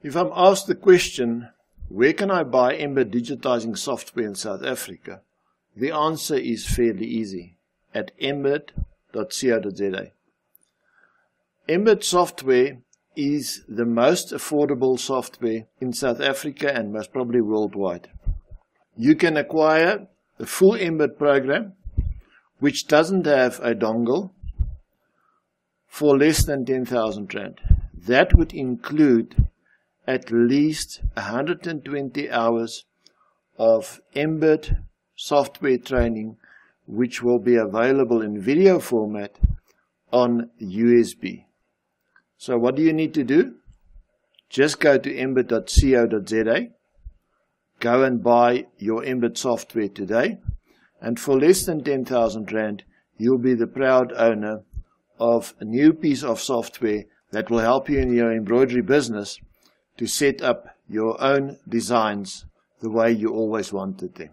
If I'm asked the question, where can I buy Embed digitizing software in South Africa? The answer is fairly easy, at embed.co.za. Embed software is the most affordable software in South Africa and most probably worldwide. You can acquire the full Embed program, which doesn't have a dongle, for less than 10,000 Rand. That would include at least 120 hours of Embed software training, which will be available in video format on USB. So what do you need to do? Just go to embed.co.za, go and buy your Embed software today, and for less than 10,000 Rand, you'll be the proud owner of a new piece of software that will help you in your embroidery business to set up your own designs the way you always wanted them.